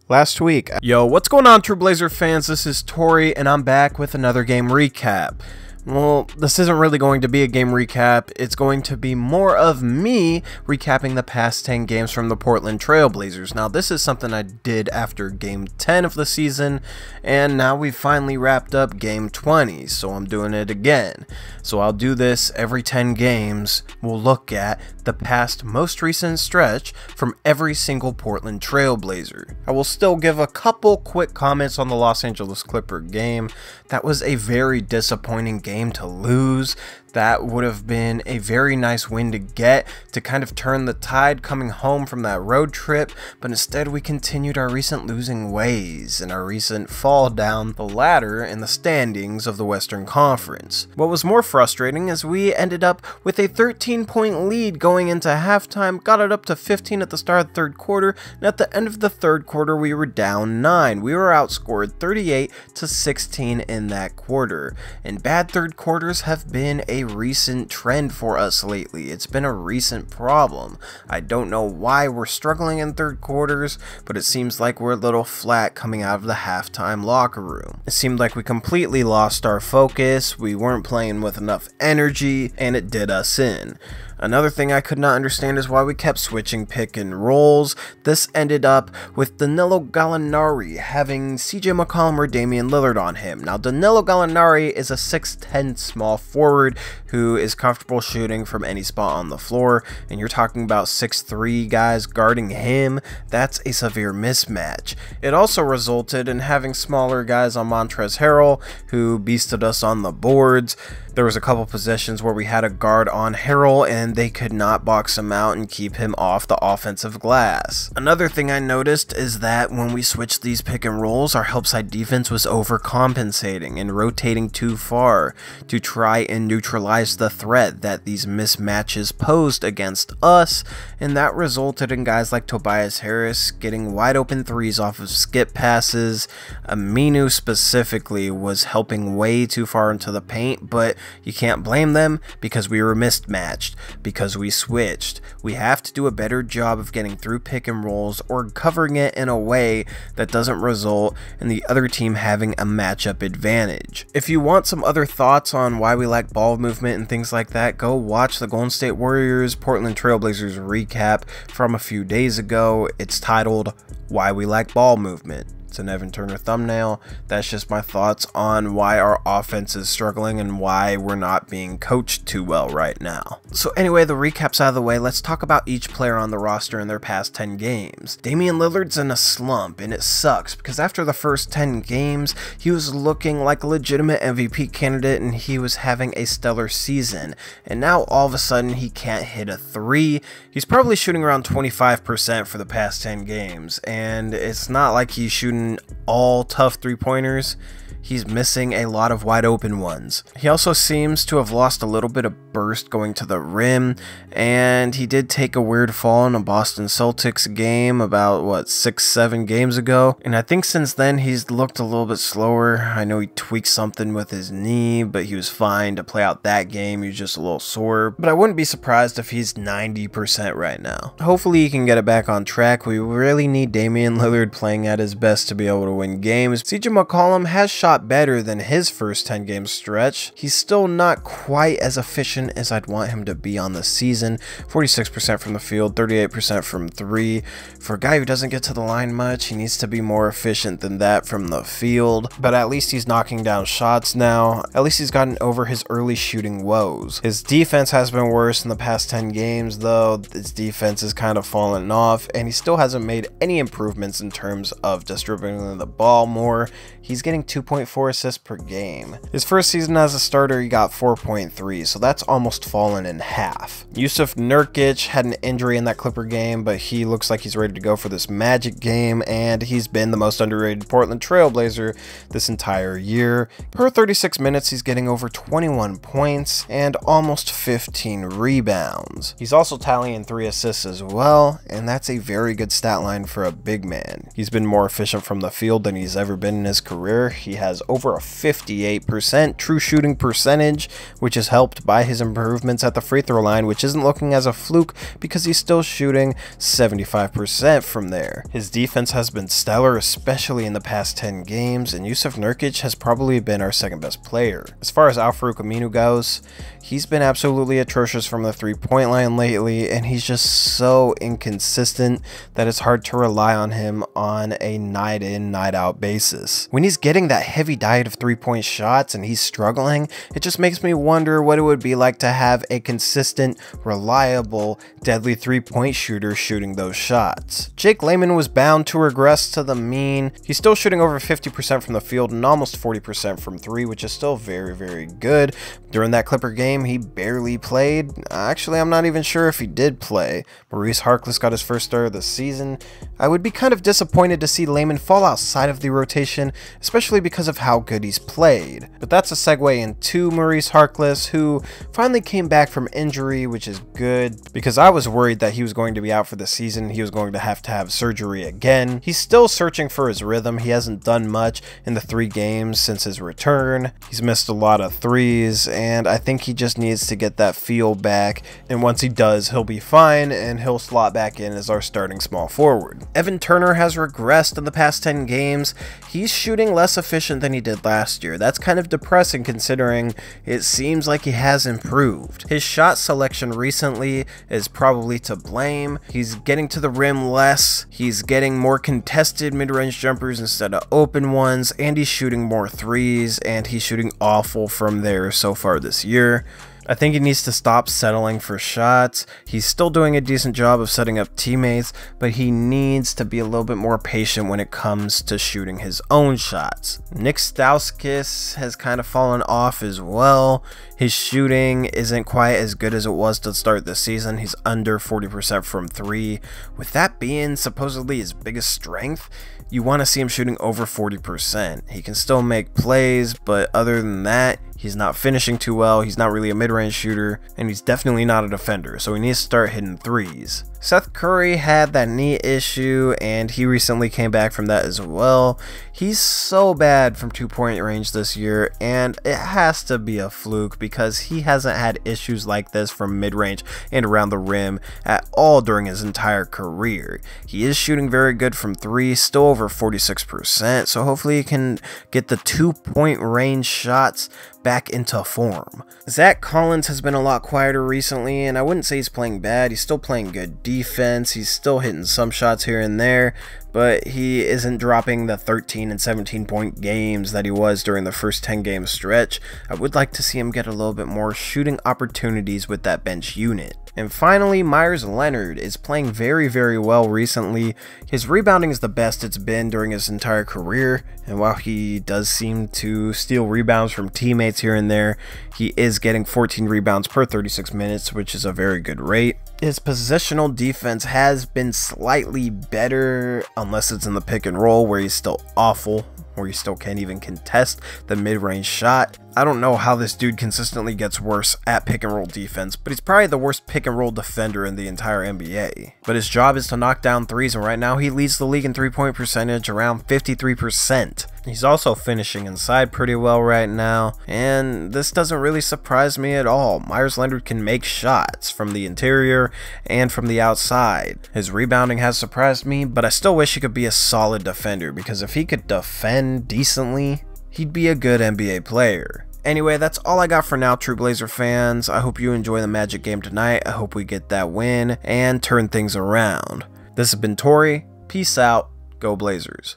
last week. Yo, what's going on, True Blazer fans? This is Tori, and I'm back with another game recap. Well, this isn't really going to be a game recap. It's going to be more of me recapping the past 10 games from the Portland Trail Blazers. Now, this is something I did after game 10 of the season, and now we've finally wrapped up game 20, so I'm doing it again. So I'll do this every 10 games. We'll look at the past most recent stretch from every single Portland Trail Blazer. I will still give a couple quick comments on the Los Angeles Clipper game. That was a very disappointing game to lose. That would have been a very nice win to get to kind of turn the tide coming home from that road trip, but instead we continued our recent losing ways and our recent fall down the ladder in the standings of the Western Conference. What was more frustrating is we ended up with a 13-point lead going into halftime, got it up to 15 at the start of the third quarter, and at the end of the third quarter we were down 9. We were outscored 38-16 in that quarter, and bad third quarters have been a recent trend for us lately. It's been a recent problem. I don't know why we're struggling in third quarters, but it seems like we're a little flat coming out of the halftime locker room. It seemed like we completely lost our focus, we weren't playing with enough energy, and it did us in. Another thing I could not understand is why we kept switching pick and rolls. This ended up with Danilo Gallinari having CJ McCollum or Damian Lillard on him. Now, Danilo Gallinari is a 6'10 small forward who is comfortable shooting from any spot on the floor, and you're talking about 6'3 guys guarding him. That's a severe mismatch. It also resulted in having smaller guys on Montrezl Harrell who beasted us on the boards. There was a couple possessions where we had a guard on Harrell and they could not box him out and keep him off the offensive glass. Another thing I noticed is that when we switched these pick and rolls, our help side defense was overcompensating and rotating too far to try and neutralize the threat that these mismatches posed against us, and that resulted in guys like Tobias Harris getting wide open threes off of skip passes. Aminu specifically was helping way too far into the paint, but you can't blame them because we were mismatched, because we switched. We have to do a better job of getting through pick and rolls or covering it in a way that doesn't result in the other team having a matchup advantage. If you want some other thoughts on why we lack ball movement and things like that, go watch the Golden State Warriors Portland Trail Blazers recap from a few days ago. It's titled Why We Lack Ball Movement. It's an Evan Turner thumbnail. That's just my thoughts on why our offense is struggling and why we're not being coached too well right now. So anyway, the recap's out of the way. Let's talk about each player on the roster in their past 10 games. Damian Lillard's in a slump, and it sucks because after the first 10 games, he was looking like a legitimate MVP candidate and he was having a stellar season. And now all of a sudden he can't hit a 3. He's probably shooting around 25% for the past 10 games, and it's not like he's shooting all tough 3-pointers. He's missing a lot of wide open ones. He also seems to have lost a little bit of burst going to the rim, and he did take a weird fall in a Boston Celtics game about, 6-7 games ago, and I think since then he's looked a little bit slower. I know he tweaked something with his knee, but he was fine to play out that game. He was just a little sore, but I wouldn't be surprised if he's 90% right now. Hopefully he can get it back on track. We really need Damian Lillard playing at his best to be able to win games. CJ McCollum has shot better than his first 10 game stretch. He's still not quite as efficient as I'd want him to be on the season. 46% from the field, 38% from 3. For a guy who doesn't get to the line much, he needs to be more efficient than that from the field, but at least he's knocking down shots now. At least he's gotten over his early shooting woes. His defense has been worse in the past 10 games though. His defense is kind of fallen off, and he still hasn't made any improvements in terms of distributing the ball more. He's getting 2.4 assists per game. His first season as a starter, he got 4.3, so that's almost fallen in half. Yusuf Nurkic had an injury in that Clipper game, but he looks like he's ready to go for this Magic game, and he's been the most underrated Portland Trail Blazer this entire year. Per 36 minutes, he's getting over 21 points and almost 15 rebounds. He's also tallying 3 assists as well, and that's a very good stat line for a big man. He's been more efficient from the field than he's ever been in his career. He has has over a 58% true shooting percentage, which is helped by his improvements at the free throw line, which isn't looking as a fluke because he's still shooting 75% from there. His defense has been stellar, especially in the past 10 games, and Jusuf Nurkic has probably been our second best player. As far as Al-Farouq Aminu goes, he's been absolutely atrocious from the three-point line lately, and he's just so inconsistent that it's hard to rely on him on a night in, night out basis. When he's getting that heavy diet of three-point shots and he's struggling, it just makes me wonder what it would be like to have a consistent, reliable, deadly three-point shooter shooting those shots. Jake Layman was bound to regress to the mean. He's still shooting over 50% from the field and almost 40% from three, which is still very, very good. During that Clipper game, he barely played. Actually, I'm not even sure if he did play. Maurice Harkless got his first start of the season. I would be kind of disappointed to see Layman fall outside of the rotation, especially because of how good he's played. But that's a segue into Maurice Harkless, who finally came back from injury, which is good, because I was worried that he was going to be out for the season. He was going to have surgery again. He's still searching for his rhythm. He hasn't done much in the 3 games since his return. He's missed a lot of threes, and I think he just needs to get that feel back, and once he does, he'll be fine, and he'll slot back in as our starting small forward. Evan Turner has regressed in the past 10 games. He's shooting less efficient than he did last year. That's kind of depressing considering it seems like he has improved. His shot selection recently is probably to blame. He's getting to the rim less, he's getting more contested mid-range jumpers instead of open ones, and he's shooting more threes, and he's shooting awful from there so far this year. I think he needs to stop settling for shots. He's still doing a decent job of setting up teammates, but he needs to be a little bit more patient when it comes to shooting his own shots. Nick Stauskas has kind of fallen off as well. His shooting isn't quite as good as it was to start the season. He's under 40% from 3. With that being supposedly his biggest strength, you want to see him shooting over 40%. He can still make plays, but other than that, he's not finishing too well. He's not really a mid-range shooter, and he's definitely not a defender, so he needs to start hitting threes. Seth Curry had that knee issue, and he recently came back from that as well. He's so bad from 2-point range this year, and it has to be a fluke because he hasn't had issues like this from mid-range and around the rim at all during his entire career. He is shooting very good from 3, still over 46%, so hopefully he can get the 2-point range shots back into form. Zach Collins has been a lot quieter recently, and I wouldn't say he's playing bad. He's still playing good defense. He's still hitting some shots here and there, but he isn't dropping the 13 and 17 point games that he was during the first 10 game stretch. I would like to see him get a little bit more shooting opportunities with that bench unit. And finally, Meyers Leonard is playing very, very well recently. His rebounding is the best it's been during his entire career, and while he does seem to steal rebounds from teammates here and there, he is getting 14 rebounds per 36 minutes, which is a very good rate. His positional defense has been slightly better, unless it's in the pick and roll where he's still awful, where he still can't even contest the mid-range shot. I don't know how this dude consistently gets worse at pick and roll defense, but he's probably the worst pick and roll defender in the entire NBA. But his job is to knock down threes, and right now he leads the league in 3-point percentage around 53%. He's also finishing inside pretty well right now, and this doesn't really surprise me at all. Meyers Leonard can make shots from the interior and from the outside. His rebounding has surprised me, but I still wish he could be a solid defender, because if he could defend decently, he'd be a good NBA player. Anyway, that's all I got for now, True Blazer fans. I hope you enjoy the Magic game tonight. I hope we get that win and turn things around. This has been Tori. Peace out. Go Blazers.